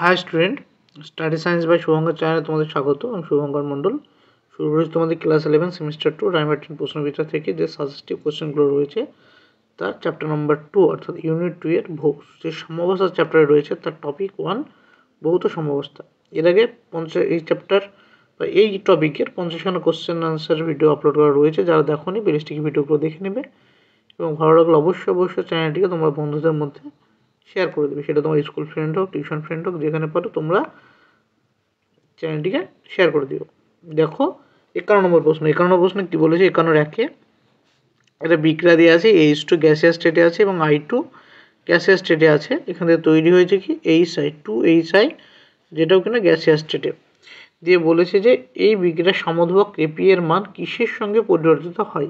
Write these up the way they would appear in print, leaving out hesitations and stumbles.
High student, study science by Shubhankar চ্যানেলে তোমাদের স্বাগত। আমি শুভঙ্কর মণ্ডল। শুরু করেছি তোমাদের ক্লাস 11 সেমিস্টার 2 রাইমার্টিন প্রশ্নবিচিত্রা থেকে যে সাজেস্টিভ কোশ্চেনগুলো রয়েছে তার চ্যাপ্টার নাম্বার 2 অর্থাৎ ইউনিট 2 এর যে সমবস্থা চ্যাপ্টারে রয়েছে তার টপিক 1 ভৌত সমবস্থা। এর আগে এই চ্যাপ্টার বা এই টপিকের 50খানা কোশ্চেন আনসার ভিডিও আপলোড করা রয়েছে। যারা দেখোনি প্লেলিস্টে ভিডিওগুলো দেখে নেবে এবং ভালো লাগলে অবশ্যই চ্যানেলটিকে তোমরা বন্ধুদের মধ্যে শেয়ার করে দেবে। সেটা তোমার স্কুল ফ্রেন্ড হোক, টিউশন ফ্রেন্ড হোক, যেখানে পারো তোমরা চ্যানেলটিকে শেয়ার করে দিও। দেখো 51 নম্বর প্রশ্ন। 51 নম্বর প্রশ্নে কী বলেছে? 51 একে একটা বিক্রিয়া দিয়ে আছে, H2 গ্যাসিয়াস স্টেটে আছে এবং I2 গ্যাসিয়াস স্টেটে আছে। এখান থেকে তৈরি হয়েছে কি HI, যেটাও কিনা গ্যাসিয়াস স্টেটে। দিয়ে বলেছে যে এই বিক্রিয়ার সমধ্রুবক Kp এর মান কিসের সঙ্গে পরিবর্তিত হয়?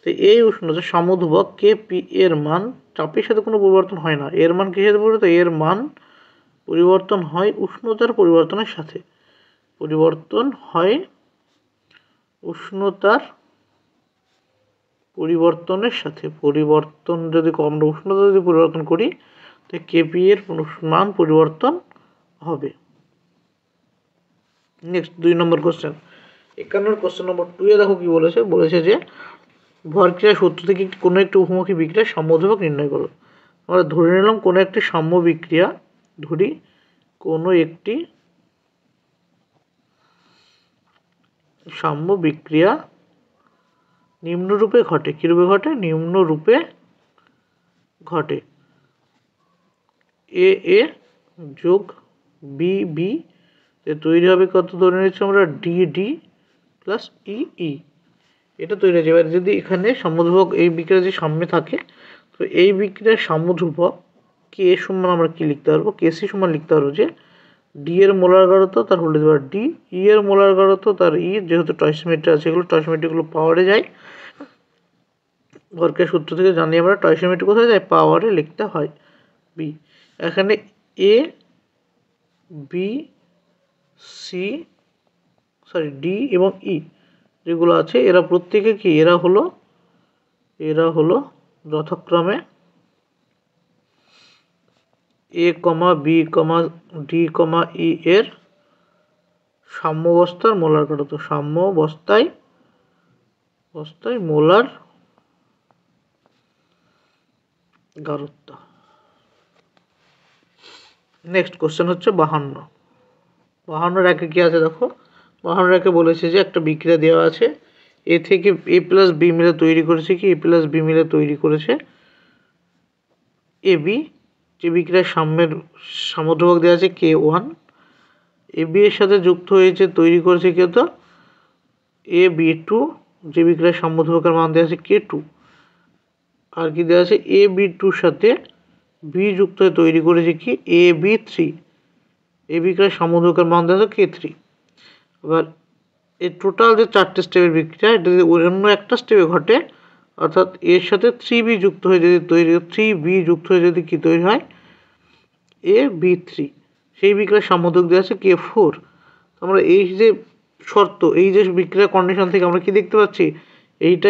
তো এই উষ্ণতা সমধ্রুবক Kp এর মান চাপের সাথে কোনো পরিবর্তন হয় না। এর মান কিসের সাথে পরিবর্তন? এর মান পরিবর্তন হয় উষ্ণতার পরিবর্তনের সাথে। উষ্ণতার পরিবর্তনের সাথে পরিবর্তন যদি আমরা উষ্ণতা যদি পরিবর্তন করি তো Kp এর মান পরিবর্তন হবে। নেক্সট 2 নম্বর কোশ্চেন। 51 কোশ্চেন নম্বর 2 এ দেখো কি বলেছে? বলেছে যে ভরক্রিয়া সূত্র থেকে কোনো একটি উভমুখী বিক্রিয়ার সমধ্রুবক নির্ণয় করো। আমরা ধরে নিলাম কোনো একটি সাম্য বিক্রিয়া, সাম্য বিক্রিয়া নিম্নরূপে ঘটে। কীরূপে ঘটে? নিম্নরূপে ঘটে। এ এ যোগ বি বি তৈরি হবে কত? ধরে নিচ্ছি আমরা ডি ডি প্লাস ই ই। এটা তৈরি হয়েছে। এবার যদি এখানে সমধ্রুবক এই বিক্রিয়া যদি সামনে থাকে তো এই বিক্রিয়ার সমধ্রুবক কে সমান আমরা কী লিখতে পারবো? কেসি সমান লিখতে পারবো যে ডি এর মোলার গাঢ়ত্ব তার whole to the power D, E এর মোলার গাঢ়ত্ব তার ই, যেহেতু টয়সিমিটার আছে এগুলো টয়সিমিটারগুলো পাওয়ারে যায়। ভরক্রিয়া সূত্র থেকে জানি আমরা টয়সিমিটার কোথায় যায়? পাওয়ারে লিখতে হয় বি। এখানে এ বি সি ডি এবং ই যেগুলো আছে এরা প্রত্যেকে কি? এরা হলো যথাক্রমে এ কমা বি কমা ডি কমা ই এর সাম্যাবস্থার মোলার গাঢ়ত্ব। সাম্যাবস্থায় মোলার গাঢ়ত্ব। নেক্সট কোশ্চেন হচ্ছে 52। 52 একে কি আছে দেখো? 52 একে বলেছে যে একটা বিক্রিয়া দেওয়া আছে, এ থেকে এ প্লাস বি মিলে তৈরি করেছে কি? এ প্লাস বি মিলে তৈরি করেছে এ বি। যে বিক্রিয়ার সমধ্রুবক দেওয়া আছে K1, এ বি এর সাথে যুক্ত হয়েছে তৈরি করেছে কে? তো এ বি টু। যে বিক্রিয়ার সমধ্রুবকের মান দেওয়া আছে K2। আর কি দেওয়া আছে? এ বি টুর সাথে বি যুক্ত হয়ে তৈরি করেছে কি? A B three. এই বিক্রিয়ার সমধ্রুবকের মান দেওয়া আছে K3। এবার এই টোটাল যে 4টে স্টেপের বিক্রিয়া, এটা যদি অন্য একটা স্টেপে ঘটে অর্থাৎ এর সাথে 3B যুক্ত হয়ে যদি তৈরি 3B যুক্ত হয়ে যদি কি তৈরি হয়? AB3। সেই বিক্রিয়ার সমধ্রুবক দেওয়া আছে K4। আমরা এই যে শর্ত, এই যে বিক্রিয়ার কন্ডিশন থেকে আমরা কি দেখতে পাচ্ছি? এইটা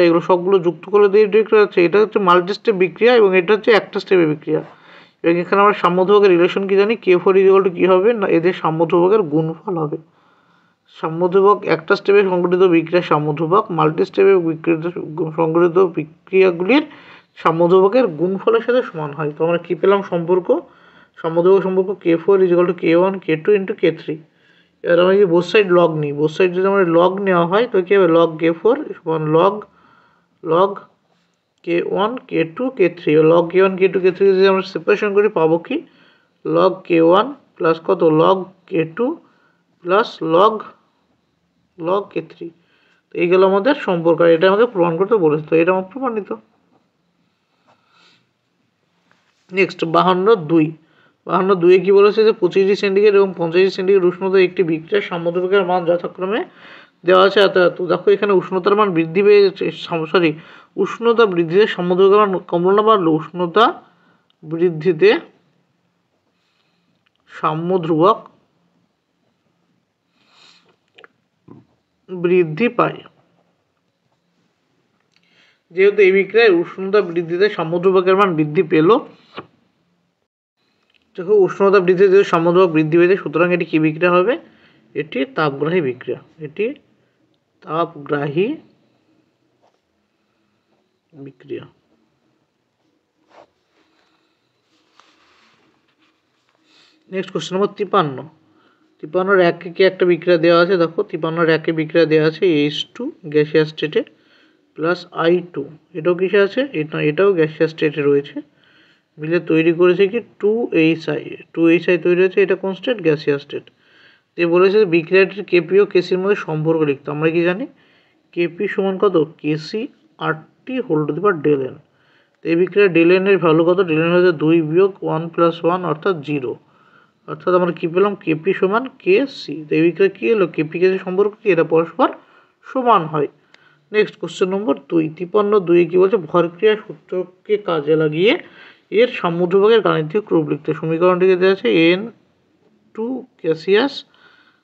এগুলো সবগুলো যুক্ত করে দিয়ে দেখতে পাচ্ছি এটা হচ্ছে মাল্টি স্টেপ বিক্রিয়া এবং এটা হচ্ছে একটা স্টেপের বিক্রিয়া। এবং এখানে আমরা সমধ্রুবকের রিলেশন কি জানি? K4 = কি হবে না? এদের সমধ্রুবকের গুণফল হবে। সমধ্রুবক একটা স্টেপে সংঘটিত বিক্রিয়ার সমধ্রুবক মাল্টি স্টেপে সংঘটিত বিক্রিয়াগুলির সমধ্রুবকের গুণফলের সাথে সমান হয়। তো আমরা কী পেলাম সম্পর্ক? সমধ্রুবক সম্পর্ক K4 = K1 K2 × K3। এবার আমরা যদি বোথ সাইড লগ নিই, বোথ সাইড যদি আমরা লগ নেওয়া হয় তো কী হবে? লগ K4 সমান log K1 K2 K3। Log K1 K2 K3 যদি আমরা সেপারেশন করি পাবো কি? লগ K1 প্লাস কত? Log K2 plus log K3। তো এইগুলো আমাদের সম্পর্ক, আর এটা আমাদের প্রমাণ করতে বলেছে, তো এটা আমার প্রমাণিত। নেক্সট 52। 52 কি বলেছে? যে 25°C এবং 50°C উষ্ণতা একটি বিক্রিয়ার সমধ্রুবকের মান যথাক্রমে দেওয়া আছে এত এত। দেখো এখানে উষ্ণতার মান বৃদ্ধি পেয়েছে, উষ্ণতা বৃদ্ধিতে সমধ্রুবকের মান কমলো না বাড়লো? উষ্ণতা বৃদ্ধিতে সমধ্রুবক বৃদ্ধি পায়। যেহেতু এই বিক্রিয়ায় উষ্ণতা বৃদ্ধিতে সমধ্রুবকের মান বৃদ্ধি পেল দেখো উষ্ণতা বৃদ্ধিতে যদি সম্মোধক বৃদ্ধি পেয়েছে, সুতরাং এটি কী বিক্রিয়া হবে? এটি তাপগ্রাহী বিক্রিয়া। এটি তাপগ্রাহী বিক্রিয়া। Next question number 53। 53 একে কি একটা বিক্রিয়া দেওয়া আছে? দেখো 53 একে বিক্রিয়া দেওয়া আছে H2 গ্যাসিয়াস স্টেটে প্লাস I2, এটাও কিসে আছে? এটাও গ্যাসিয়াস স্টেটে রয়েছে, মিলে তৈরি করেছে কি 2HI। 2HI তৈরি হয়েছে, এটা কনস্ট্যান্ট গ্যাসিয়াস স্টেট। যে বলেছে বিক্রিয়াটির কেপি ও কেসির মধ্যে সম্পর্ক লিখতে। আমরা কি জানি? কেপি সমান কত? KC RT whole to the power del n. তো এই বিক্রিয়া ডেল এন এর ভ্যালু কত? ডেল এন হচ্ছে 2 বিয়োগ 1 প্লাস 1 অর্থাৎ 0। অর্থাৎ আমরা কী পেলাম? কেপি সমান কেসি। তো এই বিক্রিয়া কী হলো? কেপি কেসি সম্পর্ক কি? এরা পরস্পর সমান হয়। Next question number 2। 53 কী বলছে? ভরক্রিয়া সূত্রকে কাজে লাগিয়ে এর সমুদ্রভাগের গাণিতিক রূপ লিখতে। সমীকরণটিকে দেওয়া আছে N2 গ্যাসিয়াস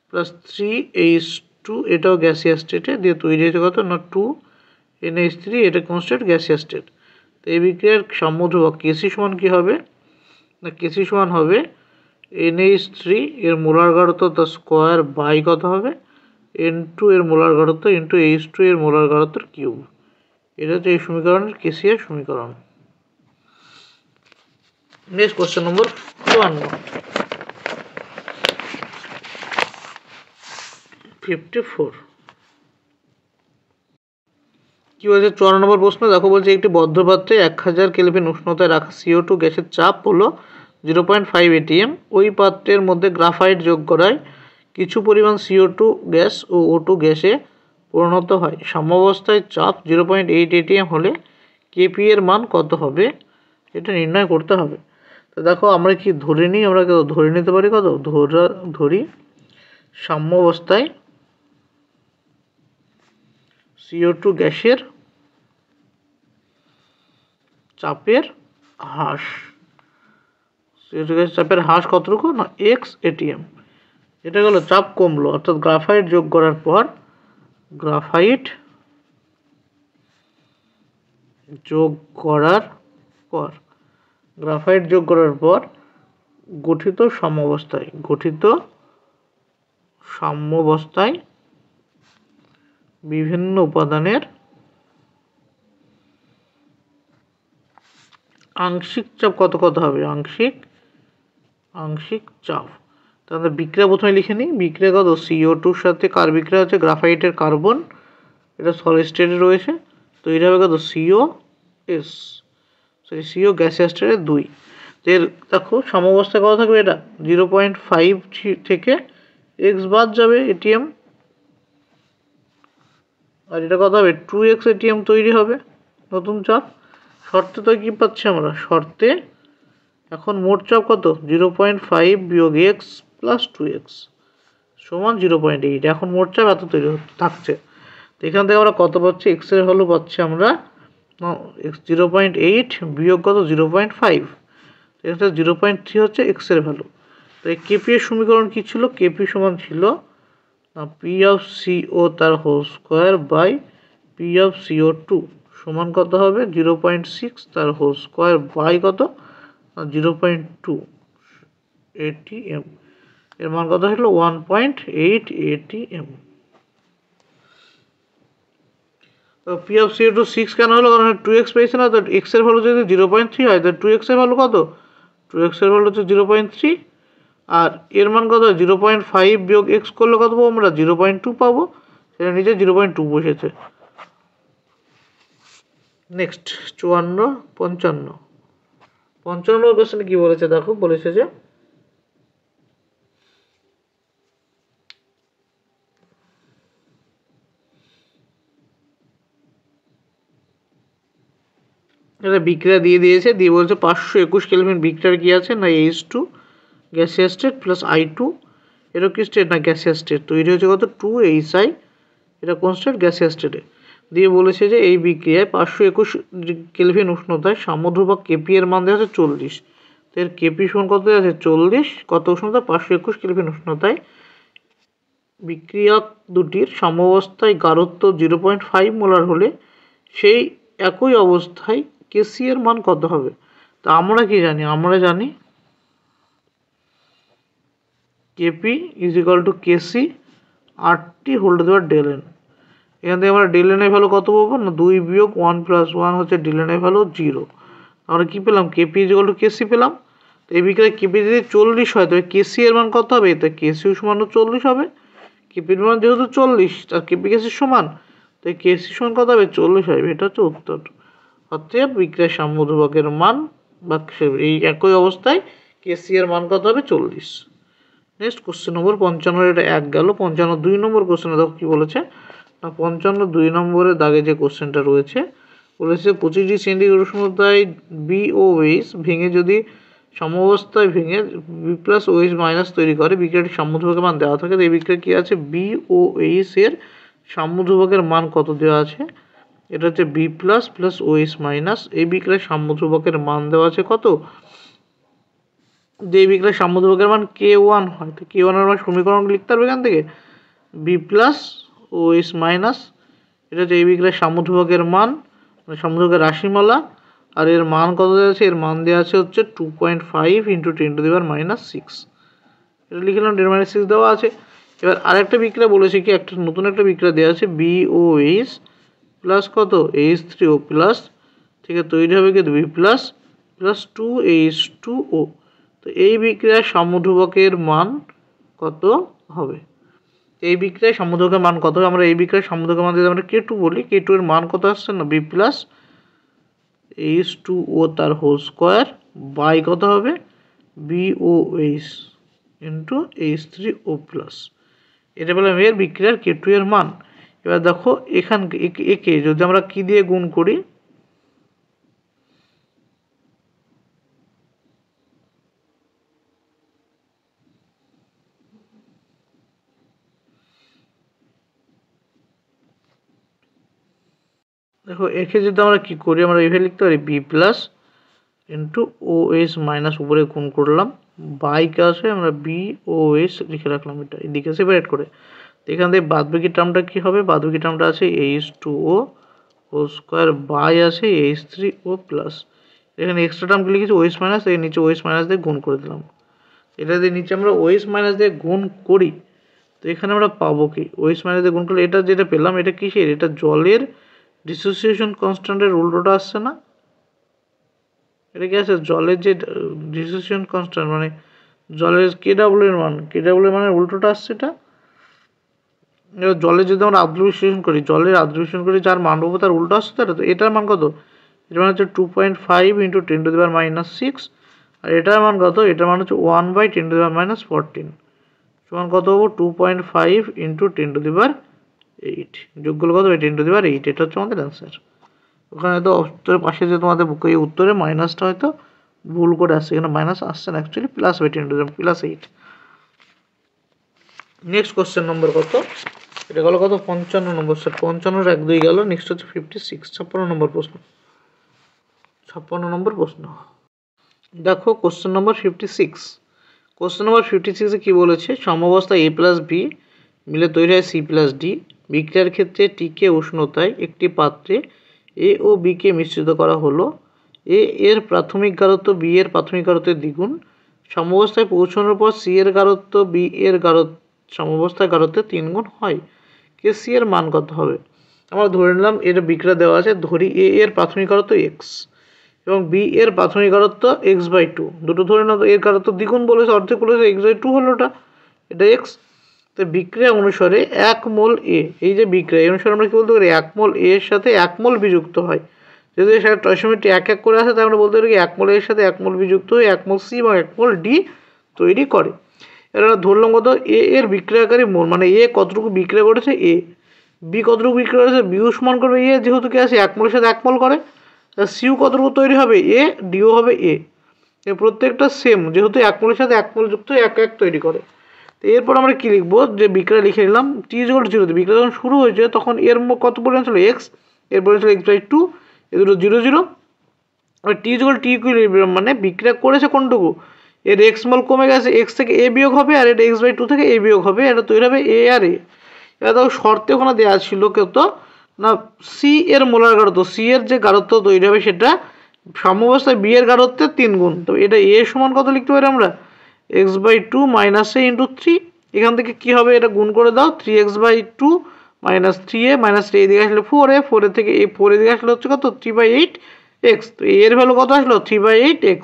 প্লাস 3H2, এটাও গ্যাসিয়াস স্টেটে, দিয়ে তৈরি হয়েছে কত না 2NH3, এটা কনস্ট্যান্ট গ্যাসিয়াস স্টেট। তো এই বিক্রিয়ার সমুদ্রভাগ কেসি সমান কী হবে না? কেসি সমান হবে NH3 এর মোলার গাঢ়ত্ব তার স্কোয়ার বাই কত হবে? N2 এর মোলার গাঢ়ত্ব ইন্টু H2 এর মোলার গাঢ়ত্বের কিউব। এটা হচ্ছে এই সমীকরণের কেসিয়ার সমীকরণ। Next question number 54। কি বলছে 54 নম্বর প্রশ্ন? দেখো বলছে একটি বদ্ধ পাত্রে 1000 কেলভিন উষ্ণতায় রাখা CO2 গ্যাসের চাপ হলো 0.5 atm। ওই পাত্রের মধ্যে গ্রাফাইট যোগ করায় কিছু পরিমাণ CO2 গ্যাস ও O2 গ্যাসে পরিণত হয়। সাম্যাবস্থায় চাপ 0.8 atm হলে কেপি এর মান কত হবে? এটা নির্ণয় করতে হবে। তো দেখো আমরা কি ধরে নিই? আমরা ধরে নিতে পারি কত? ধরি সাম্যাবস্থায় CO2 গ্যাসের চাপের হ্রাস, CO2 গ্যাসের চাপের হ্রাস কতটুকু না x atm। এটা গেল চাপ কমলো, অর্থাৎ গ্রাফাইট যোগ করার পর গঠিত সাম্যাবস্থায় বিভিন্ন উপাদানের আংশিক চাপ কত হবে? আংশিক চাপ। তাহলে বিক্রিয়া প্রথমে লিখে নিই। বিক্রিয়া কত? CO2-র সাথে কার বিক্রিয়া হচ্ছে? গ্রাফাইটের কার্বন, এটা সলিড স্টেটে রয়েছে, তো এটা হবে কত? CO গ্যাসিয়াস স্টেটে 2। এর দেখো সাম্যাবস্থায় কত থাকবে? এটা 0.5 থেকে x বাদ যাবে atm, আর এটা কত হবে? 2x atm তৈরি হবে নতুন চাপ। শর্তে তো কি পাচ্ছি আমরা? শর্তে এখন মোট চাপ কত? 0.5 বিয়োগ x প্লাস 2x সমান 0.8। এখন মোট চাপ এত তৈরি থাকছে। তো এখান থেকে আমরা কত পাচ্ছি? x এর ভ্যালু পাচ্ছি আমরা 0.8 বিয়োগ কত? 0.5, এটা 0.3 হচ্ছে x এর ভ্যালু। তো এই কেপি এর সমীকরণ কি ছিল? কেপি সমান ছিল P অফ CO তার whole square by P of CO2 সমান কত হবে? 0.6 তার হোল স্কোয়ার বাই কত? 0.2 atm। এর মান কত হলো? 1.8 atm। তো P অফ CO2 6 কেন হলো? কারণ 2x পেয়েছে না, তো x এর ভ্যালু যদি 0.3 হয়, তো 2x এর ভ্যালু কত? 2x এর ভ্যালু হচ্ছে 0.3, আর এর মান কত? 0.5 বিয়োগ x করলে কত পাবো আমরা? 0.2 পাবো। সেটা নিচে 0.2 বসেছে। নেক্সট 55 কোশ্চেনে কি বলেছে? দেখো বলেছে যে এটা বিক্রিয়া দিয়ে দিয়েছে, দিয়ে বলছে 521 কেলভিন বিক্রিয়ার কি আছে না H2 gaseous state plus I2, এটা কি স্টেট না গ্যাসিয়াস স্টেট, তৈরি হচ্ছে কত? 2HI, এটা কনস্ট্যান্ট গ্যাসিয়াস স্টেটে। দিয়ে বলেছে যে এই বিক্রিয়ায় 521 কেলভিন উষ্ণতায় সাম্যধ্রুবক কেপি এর মান দেওয়া আছে 40। তো এর কেপি সমান কত আছে? 40 কত উষ্ণতা? 521 কেলভিন উষ্ণতায় বিক্রিয়ক দুটির সাম্যাবস্থায় গাঢ়ত্ব 0.5 মোলার হলে সেই একই অবস্থায় কেসি এর মান কত হবে? তা আমরা কি জানি? আমরা জানি KP is equal to KC RT whole to the power del n. এখান থেকে আমরা ডেল এন এর ভ্যালু কত পাবো না 2 বিয়োগ 1 প্লাস 1 হচ্ছে ডেল এন এর ভ্যালু 0। আমরা কী পেলাম KP is equal to KC পেলাম। তো এই বিক্রিয়ায় কেপি যদি 40 হয় তবে কেসি এর মান কত হবে? তো কেসিও সমান 40 হবে। কেপির মান যেহেতু 40 আর কেপি কেসির সমান, তো এই কেসি সমান কত হবে? 40 হবে। এটা হচ্ছে উত্তর। অতএব বিক্রিয়ার সাম্য ধ্রুবকের মান বা এই একই অবস্থায় কেসি এর মান কত হবে? 40। নেক্সট কোশ্চেন নম্বর 55, এটা 1 গেল। 55 2 নম্বর কোশ্চেনে দেখো কী বলেছে না 55 2 নম্বরের দাগে যে কোশ্চেনটা রয়েছে বলেছে 25 সেন্টিগ্রেড উষ্ণতায় BOH ভেঙে যদি সমঅবস্থায় ভেঙে B প্লাস OH মাইনাস তৈরি করে বিক্রিয়াটির সাম্য ধ্রুবকের মান দেওয়া থাকে। তো এই বিক্রিয়া কী আছে? BOH এর সাম্য ধ্রুবকের মান কত দেওয়া আছে? এটা হচ্ছে B plus plus OH minus. এই বিক্রিয়ার সাম্য ধ্রুবকের মান দেওয়া আছে কত? যে এই বিক্রিয়ার সাম্য ধ্রুবকের মান K1 হয়। তো K1 এর মান সমীকরণ লিখতে পারবে এখান থেকে B প্লাস OH মাইনাস। এটা হচ্ছে এই বিক্রিয়ার সাম্য ধ্রুবকের মান, মানে সাম্য ধ্রুবকের রাশিমালা। আর এর মান কত দেওয়া আছে? এর মান দেওয়া আছে হচ্ছে 2.5 × 10⁻⁶। এটা লিখলাম 10⁻⁶ দেওয়া আছে। এবার আরেকটা বিক্রিয়া বলেছে কি একটা নতুন একটা বিক্রিয়া দেওয়া আছে BOH প্লাস কত H3O প্লাস, ঠিক আছে, তৈরি হবে কি 2 প্লাস প্লাস 2H2O। তো এই বিক্রিয়ার সাম্য ধ্রুবকের মান কত হবে? এই বিক্রিয়ার সাম্য ধ্রুবকের মান কত হবে? আমরা এই বিক্রিয়ার সাম্য ধ্রুবকের মান যদি আমরা K2 বলি, K2 এর মান কত আসছে না B প্লাস H2O তার হোল স্কোয়ার বাই কত হবে BOH ইন্টু H3O প্লাস। এটা বললাম এর বিক্রিয়ার K2 এর মান। এবার দেখো এখান একে যদি আমরা কি দিয়ে গুণ করি, দেখো একে যদি আমরা কি করি, আমরা এইভাবে লিখতে পারি B plus into OH minus উপরে গুণ করলাম বাইকে আসে আমরা BOH লিখে রাখলাম, এটা এদিকে সেপারেট করে। তো এখান থেকে বাদবাকি টার্মটা কী হবে? বাদবাকি টার্মটা আছে H2O হোল স্কোয়ার বাই আছে H3O প্লাস। এখানে এক্সট্রা টার্ম লিখেছি OH মাইনাস, এই নিচে OH মাইনাস দিয়ে গুণ করে দিলাম। এটা দিয়ে নিচে আমরা OH মাইনাস দিয়ে গুণ করি, তো এখানে আমরা পাবো কি OH মাইনাস দিয়ে গুণ করলে এটা যেটা পেলাম এটা কিসের? এটা জলের ডিসোসিয়েশন কনস্ট্যান্টের উল্টোটা আসছে না? এটা কি আছে? জলের যে ডিসোসিয়েশন কনস্ট্যান্ট মানে জলের KW এর মান, KW এর মানের উল্টোটা আসছে এটা। এবার জলের যদি আমরা আর্দ্র বিশ্লেষণ করি, জলের আর্দ্র বিশ্লেষণ করি যার মান পাবো তার উল্টো আসছে তার। তো এটার মান কত? এটার মান হচ্ছে 2.5 × 10⁻⁶। আর এটার মান কত? এটার মান হচ্ছে 1/10⁻14 সমান কত হবো? 2.5 × 10⁸ যোগগুলো কত? 10⁸। এটা হচ্ছে আমাদের অ্যান্সার। ওখানে তো উত্তরের পাশে যে তোমাদের এই উত্তরে মাইনাসটা হয়তো ভুল করে আসছে, এখানে মাইনাস আসছে না, actually plus 10⁻8। Next question number কত? এটা গেল কত? 55 নম্বর। স্যার 55 1 2 গেল। নেক্সট হচ্ছে 56 56 নম্বর প্রশ্ন। 56 নম্বর প্রশ্ন দেখো কোশ্চেন নম্বর 56। কোশ্চেন নম্বর 56-এ কী বলেছে? সমঅবস্থায় A প্লাস B মিলে তৈরি হয় C প্লাস D। বিক্রিয়ার ক্ষেত্রে টিকে উষ্ণতায় একটি পাত্রে A ও B কে মিশ্রিত করা হলো। A এর প্রাথমিক গাঢ়ত্ব B এর প্রাথমিক গাঢ়ত্বের দ্বিগুণ। সমঅবস্থায় পৌঁছানোর পর C এর গাঢ়ত্ব B এর সমঅবস্থায় গাঢ়ত্বের 3 গুণ হয়। কে C এর মান কত হবে? আমরা ধরে নিলাম এর বিক্রিয়া দেওয়া আছে, ধরি A এর প্রাথমিক গাঢ়ত্ব X এবং B এর প্রাথমিক গাঢ়ত্ব X/2, দুটো ধরে নাও। এর গাঢ়ত্ব দ্বিগুণ বলেছে, অর্ধেক বলেছে, X/2 হলো এটা X। তো বিক্রিয়া অনুসারে 1 মোল A, এই যে বিক্রিয়া এই অনুসারে আমরা কী বলতে পারি? 1 মোল A এর সাথে 1 মোল B যুক্ত হয়। যদি এর সাথে টয়সোমিটি 1 1 করে আসে তাই আমরা বলতে পারি কি 1 মোল A এর সাথে 1 মোল B যুক্ত হয়ে 1 মোল C এবং 1 মোল D তৈরি করে। এবার আমরা ধরলাম কত? A এর বিক্রিয়াকারী মোল, মানে A কতটুকু বিক্রিয়া করেছে A, B কতটুকু বিক্রিয়া করেছে B সমান করবে A, যেহেতু কি আছে 1 মোলের সাথে 1 মোল করে। সিউ কতটুকু তৈরি হবে A, ডিও হবে A। এর প্রত্যেকটা সেম, যেহেতু 1 মোলের সাথে 1 মোল যুক্ত 1 1 তৈরি করে। তো এরপর আমরা কী লিখবো? যে বিক্রিয়া লিখে নিলাম T=0 তে বিক্রিয়া যখন শুরু হয়েছে তখন এর কত পরিমাণ ছিল X, এর পরিমাণ ছিল X/2, এ দুটো 0 0। আর T=T ইকুইলিব্রিয়াম মানে বিক্রিয়া করেছে কোনটুকু? এর X মোল কমে গেছে, X থেকে A বিয়োগ হবে, আর এটা X/2 থেকে A বিয়োগ হবে, এটা তৈরি হবে A আর A। এবার দেখো শর্তে ওখানে দেওয়া ছিল কত না C এর মোলার গাঢ়ত্ব, C এর যে গাঢ়ত্ব তৈরি হবে সেটা সমঅবস্থায় B এর গাঢ়ত্বের 3 গুণ। তো এটা A সমান কত লিখতে পারি আমরা? x/2 - a into 3। এখান থেকে কি হবে, এটা গুণ করে দাও, 3x/2 - 3a - এদিকে আসলে 4a, 4a থেকে এই 4 এদিকে আসলে হচ্ছে কত, 3/8x। তো এর ভ্যালু কত আসলো, 3/8x।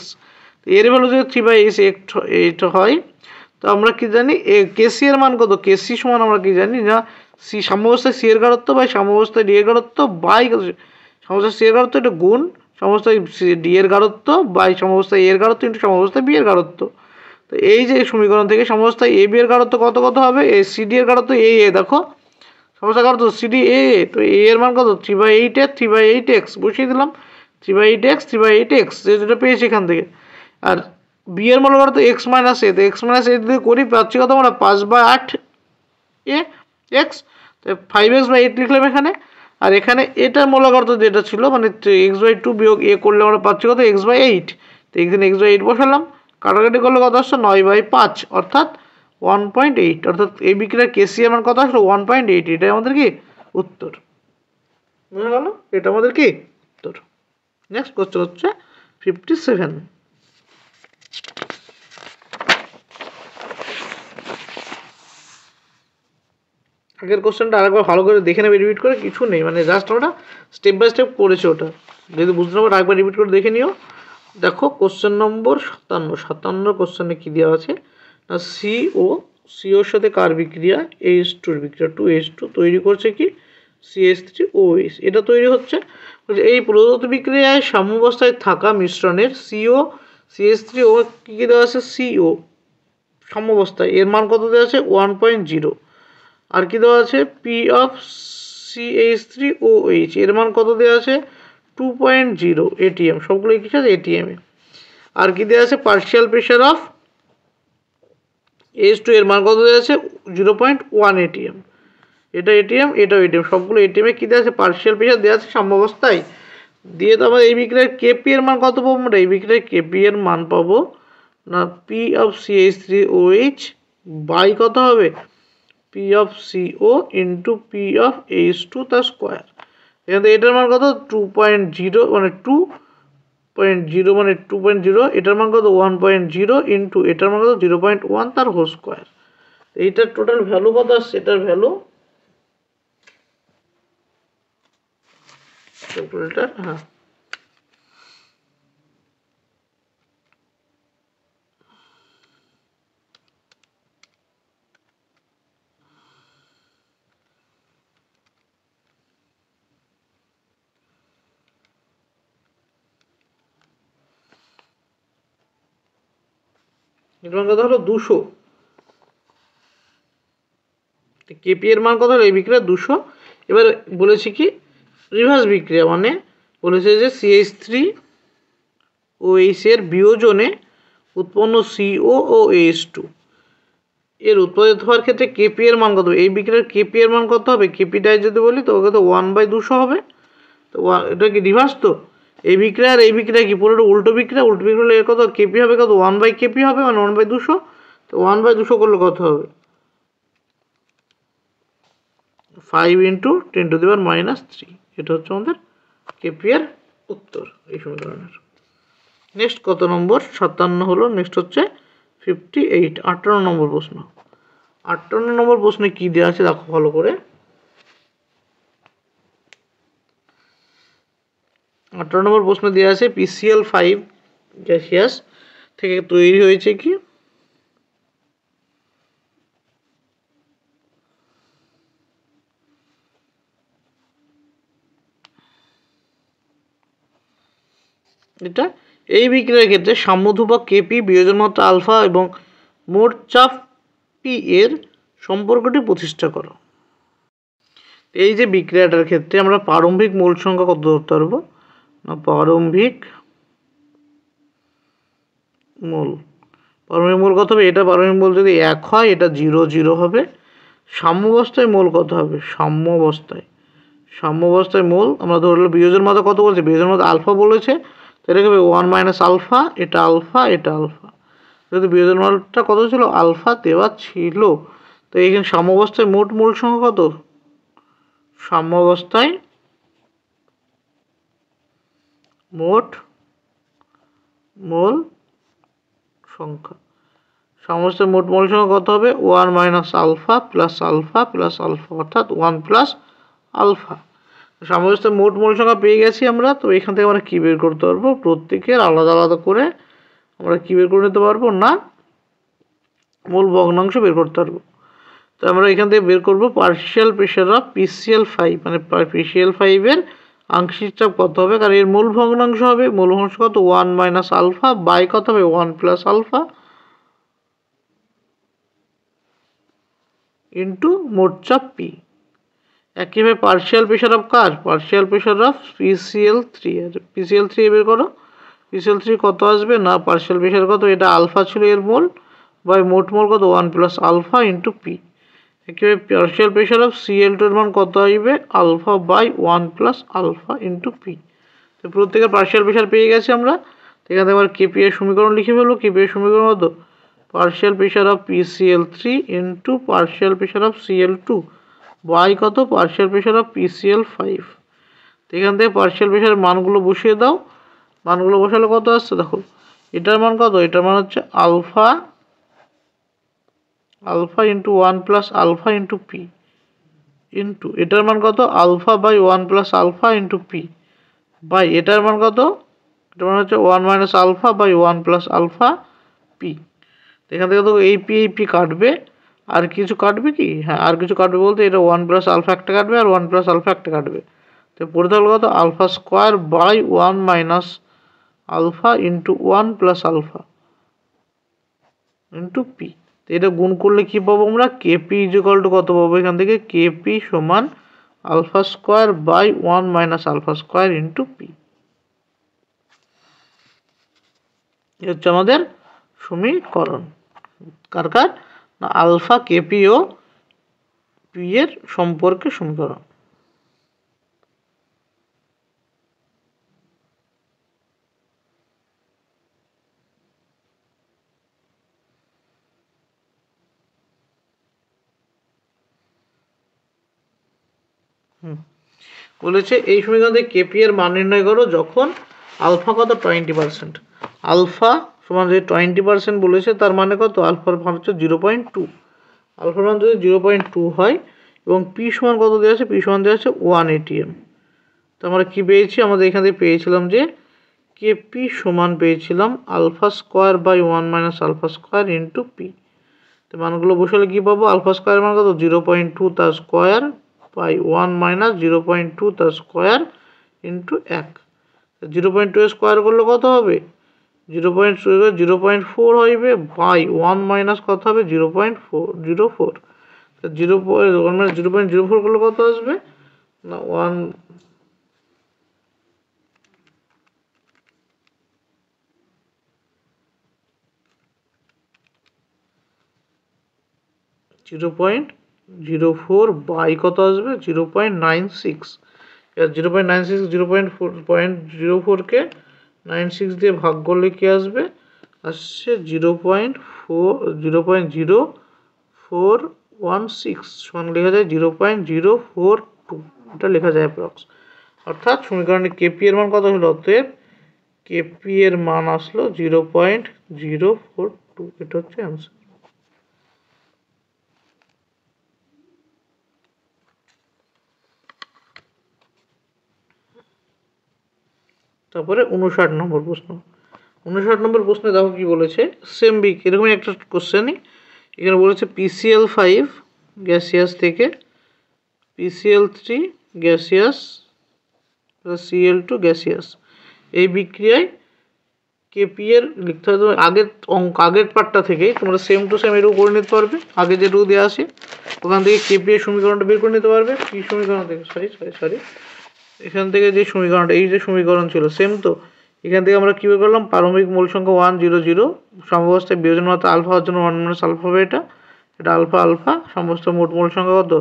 এর ভ্যালু যদি 3/8 হয়, তো আমরা কি জানি কেসি এর মান কত, কেসি সমান আমরা কি জানি না, সি সাম্যাবস্থায় সি এর গাঢ়ত্ব বাই সাম্যাবস্থায় ডি এর গাঢ়ত্ব বাই সাম্যাবস্থায় সি এর গাঢ়ত্ব, এটা গুণ সাম্যাবস্থায় ডি এর গাঢ়ত্ব বাই সাম্যাবস্থায় এ এর গাঢ়ত্ব ইন্টু সাম্যাবস্থায় বি এর গাঢ়ত্ব। তো এই যে সমীকরণ থেকে সাম্যাবস্থায় এ বি এর গাঢ়ত্ব কত কত হবে, এ সি ডি এর গাঢ়ত্ব এ দেখো সাম্যাবস্থায় গাঢ়ত্ব সি ডি এ, তো এ এর মান কত, 3/8x বসিয়ে দিলাম, 3/8x যেটা পেয়েছি এখান থেকে। আর বি এর মান গাঢ়ত্ব x - a, তো x - a যদি করি পাচ্ছি কত আমরা, 5/8x, 5x/8 লিখলাম এখানে। আর এখানে এটার মূলগাঢ় যেটা ছিল মানে x/2 বিয়োগ এ করলে আমরা পাচ্ছি কত, x/8। তো এখানে x/8 বসালাম, কাটাকাটি করলে কত আসছে, 9/5 অর্থাৎ 1.8, অর্থাৎ এই বিক্রিয়ার কেসি এর মান কত আসলো, 1.8। এটাই আমাদের কি উত্তর, বুঝা গেল, এটা আমাদের কি উত্তর। নেক্সট কোশ্চেন হচ্ছে 57। আগের কোশ্চেনটা আরেকবার ভালো করে দেখে নেবে, রিপিট করে, কিছু নেই মানে জাস্ট আমরা স্টেপ বাই স্টেপ করেছি, ওটা যদি বুঝতে না পারো আরেকবার রিপিট করে দেখে নিও। দেখো কোশ্চেন নম্বর 57 কোশ্চেনে কী দেওয়া আছে না, সিওর সাথে কার বিক্রিয়া, H2 বিক্রিয়া 2H2 তৈরি করছে কি CH3OH। এটা তৈরি হচ্ছে এই প্রদত্ত বিক্রিয়ায় সাম্যাবস্থায় থাকা মিশ্রণের CH3O কী দেওয়া আছে, CO সাম্যাবস্থায়, এর মান কত দেওয়া আছে, 1.0। আর কি দেওয়া আছে, পি অফ CH3OH এর মান কত দেওয়া আছে, 2.0 ATM, সবগুলো কিছু আছে ATM এ। আর কি দেওয়া আছে, পার্শিয়াল প্রেশার অফ H2 এর মান কত দেওয়া আছে, 0.1 ATM। এটা ATM, এটাও ATM, সবগুলো ATM এ কি দেওয়া আছে, পার্শিয়াল প্রেশার দেওয়া আছে সাম্যাবস্থায়। দিয়ে তো আমরা এই বিক্রিয়ার কেপি এর মান কত পাবো, আমরা এই বিক্রিয়ার কেপি এর মান পাবো না, পি অফ CH3OH বাই কত হবে, P of CO into P of H2 তার স্কোয়ার। এখানে এটার মান কত, 2.0 মানে 2.0 মানে 2.0, এটার মান কত 1.0 ইন্টু এটার মান কত 0.1 তার হোল স্কোয়ার। এইটার টোটাল ভ্যালু কত আসছে, এটার ভ্যালু টোটালটা, হ্যাঁ এটার মান কত হলো 200। কেপি এর মান কত হলো এই বিক্রিয়া 200। এবার বলেছি কি রিভার্স বিক্রিয়া, মানে বলেছে যে CH3OH এর বিয়োজনে উৎপন্ন CO ও H2 এর উৎপাদিত হওয়ার ক্ষেত্রে কেপি এর মান কত হবে, এই বিক্রিয়ার কেপি এর মান কত হবে, কেপিটাই যদি বলি তো কত 1/200 হবে। তো এটা কি রিভার্স, তো এই বিক্রিয়া আর এই বিক্রিয়া কি পুরোটা উল্টো বিক্রিয়া, উল্টো বিক্রিয়া হলে এর কত কেপি হবে কত, 1/KP হবে, মানে 1/200। তো 1/200 করলে কত হবে, 5 ইন্টু 10⁻³ এটা হচ্ছে আমাদের কেপি এর উত্তর এই সমীকরণের। নেক্সট কত নম্বর, 57 হলো। নেক্সট হচ্ছে 58, 58 নম্বর প্রশ্ন। 58 নম্বর প্রশ্নে কি দেওয়া আছে দেখো ভালো করে। 58 নম্বর প্রশ্ন দেওয়া আছে PCl5 গ্যাসিয়াস থেকে তৈরি হয়েছে কি, এটা এই বিক্রিয়ার ক্ষেত্রে সাম্যধ্রুবক কেপি, বিয়োজন মাত্রা আলফা এবং মোট চাপ পি এর সম্পর্কটি প্রতিষ্ঠা করো। এই যে বিক্রিয়াটার ক্ষেত্রে আমরা প্রারম্ভিক মোল সংখ্যা কত ধরতে পারবো না, প্রারম্ভিক মোল কত হবে, এটা প্রারম্ভিক মোল যদি 1 হয় এটা 0 0 হবে। সাম্যাবস্থায় মোল কত হবে, সাম্যাবস্থায় মোল আমরা ধরলো বিয়োজন মাত্রা কত বলছে, বিয়োজন মাত্রা আলফা বলেছে, তো এটাকে 1 - আলফা, এটা আলফা এটা আলফা। যদি বিয়োজন মাত্রা কত ছিল, আলফা দেওয়া ছিল। তো এইখানে সাম্যাবস্থায় মোট মোল সংখ্যা কত, সাম্যাবস্থায় মোট মোল সংখ্যা, সমস্ত মোট মৌল সংখ্যা কত হবে 1 minus alpha plus alpha plus alpha, অর্থাৎ 1 প্লাস আলফা। সমস্ত মোট মৌল সংখ্যা পেয়ে গেছি আমরা। তো এখান থেকে আমরা কী বের করতে পারবো, প্রত্যেকের আলাদা আলাদা করে আমরা কী বের করে নিতে পারবো না, মূল ভগ্নাংশ বের করতে পারবো। তো আমরা এখান থেকে বের করবো পার্শিয়াল প্রেশার অফ PCl5, মানে PCl5-এর আংশিক চাপ কত হবে, কারণ এর মূল ভগ্নাংশ হবে, মূল ভগ্নাংশ কত 1 মাইনাস আলফা বাই কত হবে 1 প্লাস আলফা ইন্টু মোট চাপ পি। একইভাবে partial pressure of car, partial pressure of PCl3, PCl3 বের করো। PCl3 কত আসবে না, পার্শিয়াল প্রেশার কত, এটা আলফা ছিল এর মোল, বাই মোট মোল কত 1 প্লাস আলফা ইন্টু পি। একইভাবে পার্শিয়াল প্রেশার অফ Cl2 এর মান কত আসবে, alpha by 1 plus alpha into P. তো প্রত্যেকের পার্শিয়াল প্রেশার পেয়ে গেছি আমরা। এখান থেকে আবার কেপি এর সমীকরণ লিখে ফেলবো। কেপি এর সমীকরণ কত, partial pressure of PCl3 into partial pressure of Cl2 by কত পার্শিয়াল প্রেশার অফ PCl5। তো এখান থেকে পার্শিয়াল প্রেশারের মানগুলো বসিয়ে দাও। মানগুলো বসালে কত আসছে দেখো, এটার মান কত, এটার মান হচ্ছে alpha alpha into 1 plus alpha into P, into এটার মান কত alpha by 1 plus alpha into P, by এটার মান কত, এটার মান হচ্ছে 1 minus alpha by 1 plus alpha P. এখান থেকে তো এই পি কাটবে, আর কিছু কাটবে কি, হ্যাঁ আর কিছু কাটবে বলতে এটা 1 প্লাস আলফা একটা কাটবে আর 1 প্লাস আলফা একটা কাটবে। তো পড়ে থাকলো কত alpha square by 1 minus alpha into 1 plus alpha into P. তো এটা গুণ করলে কি পাবো আমরা, কেপি ইজিক্যাল টু কত পাবো, এখান থেকে কেপি সমান alpha square by 1 minus alpha square into P. এ হচ্ছে আমাদের সমীকরণ, কার কার না আলফা কেপি ও পি এর সম্পর্কে সমীকরণ। বলেছে এই সমীকরণ থেকে কেপি এর মান নির্ণয় করো যখন আলফা কত 20%, আলফা সমান যদি 20% বলেছে তার মানে কত, আলফার মান হচ্ছে 0.2, আলফার মান যদি 0.2 হয় এবং পি সমান কত দেওয়া আছে, পি সমান দেওয়া আছে 1 ATM। তো আমরা কী পেয়েছি, আমাদের এখান থেকে পেয়েছিলাম যে কেপি সমান পেয়েছিলাম alpha square by 1 minus alpha square into P. তো মানগুলো বসালে কী পাবো, আলফা স্কোয়ার মান কত 0.2 তার স্কোয়ার বাই 1 মাইনাস 0.2 তার স্কোয়ার ইন্টু 1। 0.2 স্কোয়ার করলে কত হবে, 0.4 হইবে বাই 1 মাইনাস কত হবে 0.04। 0.04 করলে কত আসবে না 0.04 বাই কত আসবে 0.96। এবার 0.96 0.04কে 96 দিয়ে ভাগ করলে কি আসবে, আসছে 0.0416 সমান লেখা যায় 0.042, এটা লেখা যায় অ্যাপ্রক্স। অর্থাৎ সমীকরণে কেপি এর মান কত হলো, অতএব কেপি এর মান আসলো 0.042, এটা হচ্ছে অ্যান্সার। তারপরে 59 নম্বর প্রশ্ন। 59 নম্বর প্রশ্নে দেখো কি বলেছে, সেম বিক এরকমই একটা কোশ্চেনই। এখানে বলেছে PCl5 গ্যাসিয়াস থেকে PCl3 গ্যাসিয়াস Cl2 গ্যাসিয়াস, এই বিক্রিয়ায় কেপি এর লিখতে হবে। আগের পার্টটা থেকে তোমরা সেম টু সেম এটুকু করে নিতে পারবে, আগে যেটুকু দেওয়া আছে ওখান থেকে কেপি এর সমীকরণটা বের করে নিতে পারবে। কি সমীকরণ থেকে, সরি এখান থেকে যে সমীকরণটা, এই যে সমীকরণ ছিল সেম, তো এখান থেকে আমরা কী বের করলাম, প্রারম্ভিক মূল সংখ্যা 1 0 0, সমবস্থায় বিয়োজন মাত্রা আলফা হওয়ার জন্য 1 মাইনাস আলফা হবে, এটা আলফা আলফা, সমস্ত মোট মূল সংখ্যা কত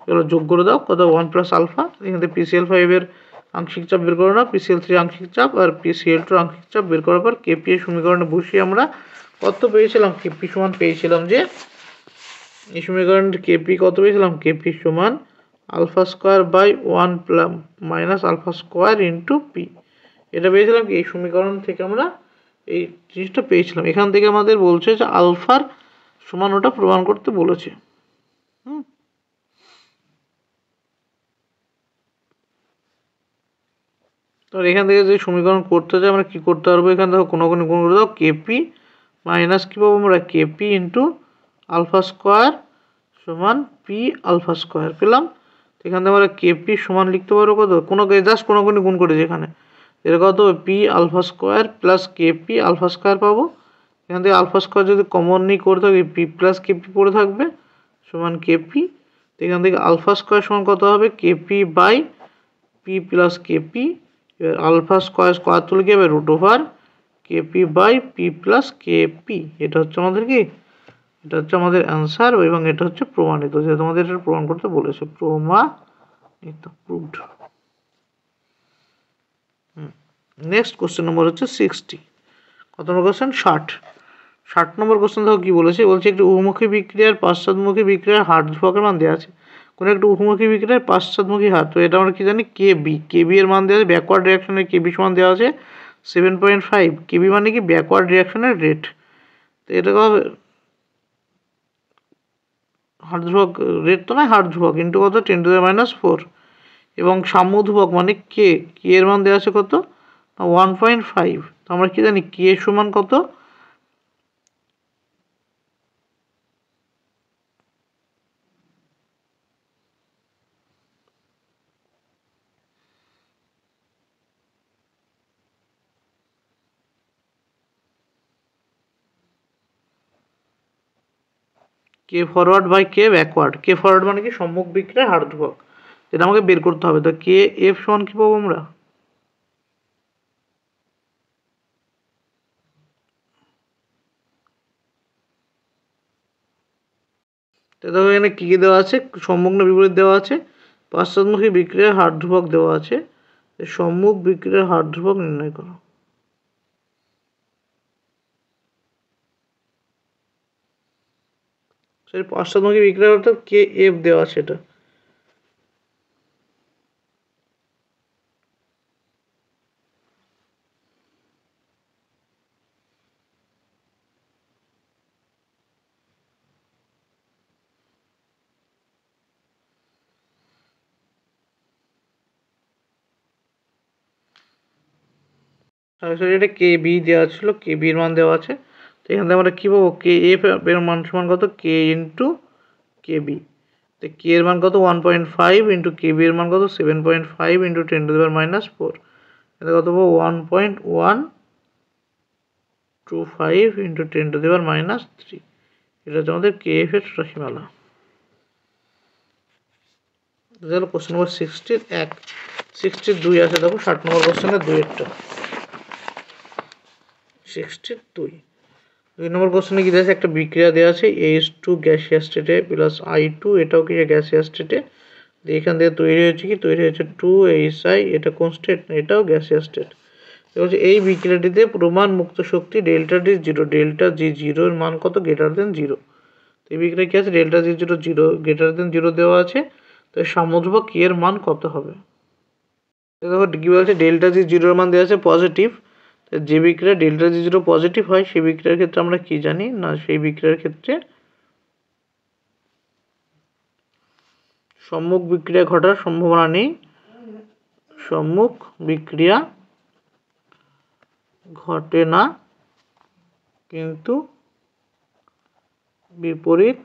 এগুলো যোগ করে দাও, কত 1 প্লাস আলফা। এখান থেকে PCl5 এর আংশিক চাপ বের করে নাও, PCl3 আংশিক চাপ আর PCl2 আংশিক চাপ বের করার পর কেপি এর সমীকরণে বসিয়ে আমরা কত পেয়েছিলাম, কেপি সমান পেয়েছিলাম যে এই সমীকরণে কেপি কত পেয়েছিলাম, কেপি সমান alpha square by 1 minus alpha square into P. এটা পেয়েছিলাম কি এই সমীকরণ থেকে আমরা এই জিনিসটা পেয়েছিলাম। এখান থেকে আমাদের বলছে যে আলফার সমান ওটা প্রমাণ করতে বলেছে। তো এখান থেকে যদি সমীকরণ করতে চাই আমরা কি করতে পারবো, এখান থেকে কোনো গুণ করে দাও, কেপি মাইনাস কী পাবো আমরা, কেপি ইন্টু আলফা স্কোয়ার সমান পি আলফা স্কোয়ার পেলাম। তো এখান থেকে আমরা কেপি সমান লিখতে পারবো কত, কোনো জাস্ট কোনো গুণ করেছি এখানে, এটা কত P alpha square plus Kp alpha square পাবো। এখান থেকে আলফা স্কোয়ার যদি কমন নিই করে থাকি পি প্লাস কেপি পড়ে থাকবে সমান কেপি। তো এখান থেকে আলফা স্কোয়ার সমান কত হবে, Kp by P plus Kp. এবার আলফা স্কোয়ার স্কোয়ার তুলে কি হবে, root over Kp by P plus Kp. এটা হচ্ছে আমাদের কি, এটা হচ্ছে আমাদের অ্যান্সার এবং এটা হচ্ছে প্রমাণিত, যে তোমাদের এটা প্রমাণ করতে বলেছে, প্রমাণিত, প্রুভড। নেক্সট কোশ্চেন নম্বর হচ্ছে 60। কত নম্বর কোশ্চেন, 60 নম্বর কোশ্চেন দেখো কি বলেছে, বলছে একটি উভমুখী বিক্রিয়ার পশ্চাৎমুখী বিক্রিয়ার হার ধ্রুবকের মান দেওয়া আছে। কোনো একটা উভমুখী বিক্রিয়ার পশ্চাৎমুখী হার, তো এটা আমরা কি জানি, কেবি এর মান দেওয়া আছে, ব্যাকওয়ার্ড রিয়াকশনের কেবি সমান দেওয়া আছে 7.5। কেবি মানে কি, ব্যাকওয়ার্ড রিয়াকশনের রেট। তো এটা হবে হার ধ্রুবক, রেট তো নয়, হার ধ্রুবক ইন্টু কত 10⁻⁴। এবং সাম্য ধ্রুবক মানে কে এর মান দেওয়া আছে কত 1.5। তো আমরা কি জানি কে সমান কত, K forward by K backward. K forward মানে কি সম্মুখ বিক্রিয়ার হার ধ্রুবক, এটা আমাকে বের করতে হবে। তো কে এফ সমান কি পাবো আমরা, তো দেখো এখানে কী কী দেওয়া আছে, সম্মুখ না বিপরীত দেওয়া আছে, পশ্চাৎমুখী বিক্রিয়ার হার ধ্রুবক দেওয়া আছে, সম্মুখ বিক্রিয়ার হার ধ্রুবক নির্ণয় করো। সেই পশ্চাৎমুখী বিক্রিয়া অর্থাৎ কে এফ দেওয়া আছে এটা। সরাসরি এটা কে বি দেওয়া ছিল, কে বির মান দেওয়া আছে। তো এখান থেকে আমরা কী পাবো, কে এফ এর মান সমান কত, কে ইন্টু কে বি। তো কে এর মান কত 1.5 ইন্টু কে বি এর মান কত 7.5 ইন্টু 10⁻⁴। এটা কত পাবো 1.125 ইন্টু 10⁻⁻3। এটা হচ্ছে আমাদের কে এফ এর রাশিমালা। দেখো কোশ্চেন নম্বর 62 আছে, দেখো 60 নম্বর কোশ্চেনের 2-এরটা 62। 2 নম্বর কোশ্চেনে কি দেওয়া আছে, একটা বিক্রিয়া দেওয়া আছে H2 গ্যাসিয়াস স্টেটে প্লাস I2, এটাও কি গ্যাসিয়াস স্টেটে। এখান থেকে তৈরি হয়েছে কি, তৈরি হয়েছে 2HI, এটা কোন স্টেট, এটাও গ্যাসিয়াস স্টেট। বলছে এই বিক্রিয়াটিতে প্রমাণ মুক্ত শক্তি delta D zero, delta G জিরোর মান কত, গ্রেটার দেন 0। তো এই বিক্রিয়া কি আছে, ডেল্টা জি জিরো জিরো গ্রেটার দেন 0 দেওয়া আছে। তো সাম্য ধ্রুবক কে এর মান কত হবে, দেখো কি বলছে, ডেল্টা জি জিরোর মান দেওয়া আছে পজিটিভ। যে বিক্রিয়া ডেল্টা জি জিরো পজিটিভ হয় সেই বিক্রিয়ার ক্ষেত্রে আমরা কি জানি না, সেই বিক্রিয়ার ক্ষেত্রে সম্মুখ বিক্রিয়া ঘটার সম্ভাবনা নেই, সম্মুখ বিক্রিয়া ঘটে না, কিন্তু বিপরীত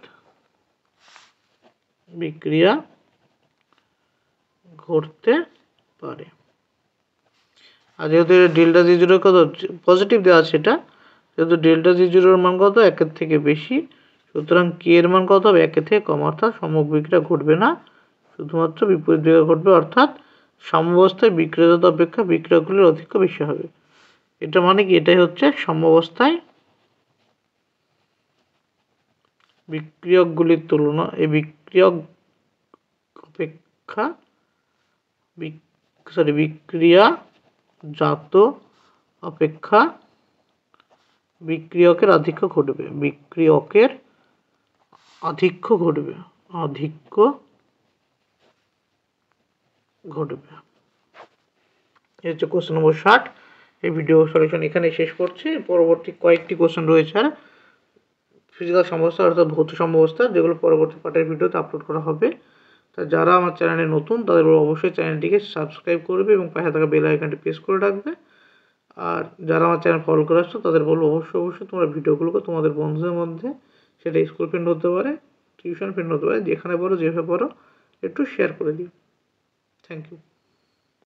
বিক্রিয়া ঘটতে পারে। আর যেহেতু ডেল্টা জি জিরো কত পজিটিভ দেওয়া আছে, এটা যেহেতু ডেল্টা জি জিরোর মান কত 1-এর থেকে বেশি, সুতরাং কে এর মান কত হবে 1-এর থেকে কম, অর্থাৎ সম্মুখ বিক্রিয়া ঘটবে না, শুধুমাত্র বিপরীত বিক্রিয়া ঘটবে, অর্থাৎ সাম্যাবস্থায় বিক্রিয়তা অপেক্ষা বিক্রিয়কগুলির অধিক্য বেশি হবে। এটা মানে কি, এটাই হচ্ছে সাম্যাবস্থায় বিক্রিয়কগুলির তুলনা, এই বিক্রিয়ক অপেক্ষা বিক্রিয়াজাত অপেক্ষা বিক্রিয়কের আধিক্য ঘটবে, বিক্রিয়কের আধিক্য ঘটবে, আধিক্য ঘটবে। এই হচ্ছে কোশ্চেন নম্বর 60। এই ভিডিও সলিউশন এখানে শেষ করছি, পরবর্তী কয়েকটি কোশ্চেন রয়েছে আর ফিজিক্যাল সমস্যা অর্থাৎ ভৌত সমস্যা, যেগুলো পরবর্তী পার্টের ভিডিওতে আপলোড করা হবে। তা যারা আমার চ্যানেলে নতুন তাদের অবশ্যই চ্যানেলটিকে সাবস্ক্রাইব করবে এবং পাশে থাকা বেল আইকনটি প্রেস করে রাখবে। আর যারা আমার চ্যানেল ফলো করে আসছো তাদের বলবো অবশ্যই তোমরা ভিডিওগুলোকে তোমাদের বন্ধুদের মধ্যে, সেটা স্কুল ফ্রেন্ড হতে পারে, টিউশন ফ্রেন্ড হতে পারে, যেখানে পড়ো যেভাবে পড়ো একটু শেয়ার করে দিও। Thank you.